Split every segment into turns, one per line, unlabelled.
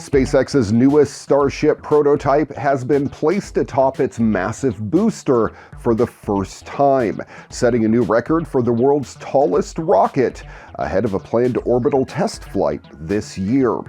SpaceX's newest Starship prototype has been placed atop its massive booster for the first time, setting a new record for the world's tallest rocket, ahead of a planned orbital test flight this year.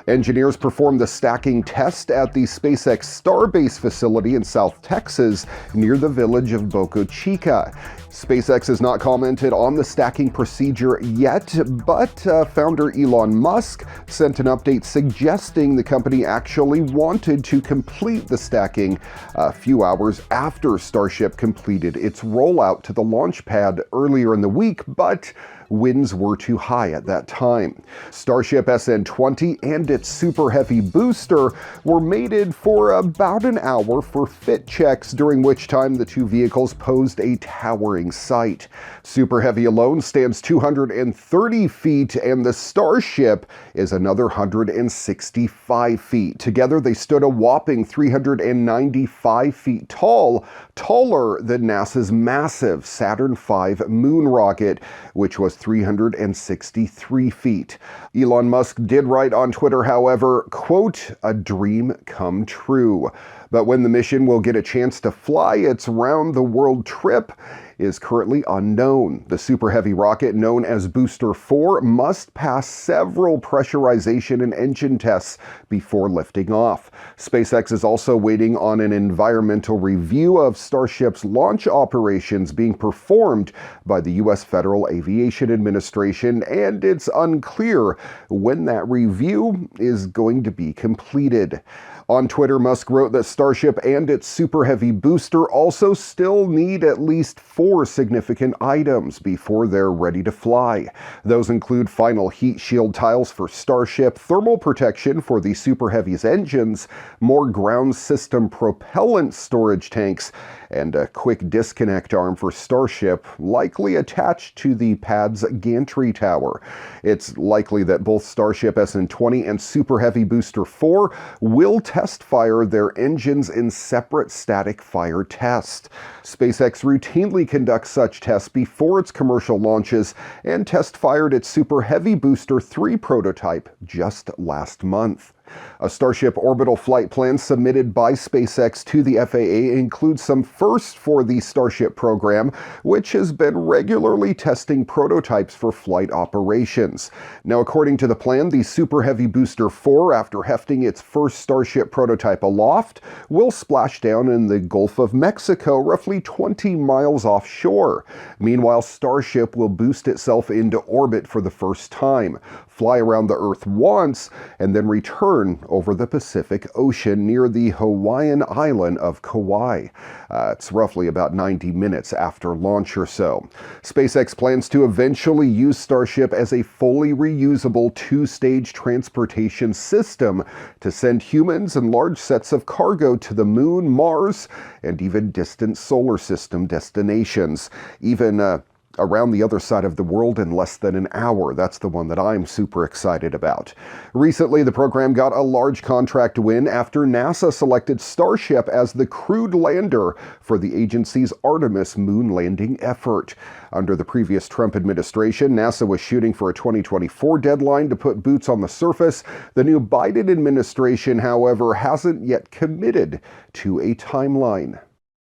Engineers performed the stacking test at the SpaceX Starbase facility in South Texas, near the village of Boca Chica. SpaceX has not commented on the stacking procedure yet, but founder Elon Musk sent an update suggesting the company actually wanted to complete the stacking a few hours after Starship completed its rollout to the launch pad earlier in the week, but winds were too high at that time. Starship SN20 and its Super Heavy booster were mated for about an hour for fit checks, during which time the two vehicles posed a towering sight. Super Heavy alone stands 230 feet, and the Starship is another 165 feet. Together, they stood a whopping 395 feet tall, taller than NASA's massive Saturn V moon rocket, which was 363 feet. Elon Musk did write on Twitter, however, quote, "A dream come true." But when the mission will get a chance to fly its round-the-world trip is currently unknown. The Super Heavy rocket, known as Booster 4, must pass several pressurization and engine tests before lifting off. SpaceX is also waiting on an environmental review of Starship's launch operations being performed by the U.S. Federal Aviation Administration, and it's unclear when that review is going to be completed. On Twitter, Musk wrote that Starship and its Super Heavy booster also still need at least 4 significant items before they're ready to fly. Those include final heat shield tiles for Starship, thermal protection for the Super Heavy's engines, more ground system propellant storage tanks, and a quick disconnect arm for Starship, likely attached to the pad's gantry tower. It's likely that both Starship SN20 and Super Heavy Booster 4 will test fire their engines in separate static fire tests. SpaceX routinely conducts such tests before its commercial launches, and test fired its Super Heavy Booster 3 prototype just last month. A Starship orbital flight plan submitted by SpaceX to the FAA includes some firsts for the Starship program, which has been regularly testing prototypes for flight operations. Now, according to the plan, the Super Heavy Booster 4, after hefting its first Starship prototype aloft, will splash down in the Gulf of Mexico, roughly 20 miles offshore. Meanwhile, Starship will boost itself into orbit for the first time, fly around the Earth once, and then return over the Pacific Ocean near the Hawaiian island of Kauai. It's roughly about 90 minutes after launch or so. SpaceX plans to eventually use Starship as a fully reusable 2-stage transportation system to send humans and large sets of cargo to the Moon, Mars, and even distant solar system destinations. Even around the other side of the world in less than an hour. That's the one that I'm super excited about. Recently, the program got a large contract win after NASA selected Starship as the crewed lander for the agency's Artemis moon landing effort. Under the previous Trump administration, NASA was shooting for a 2024 deadline to put boots on the surface. The new Biden administration, however, hasn't yet committed to a timeline.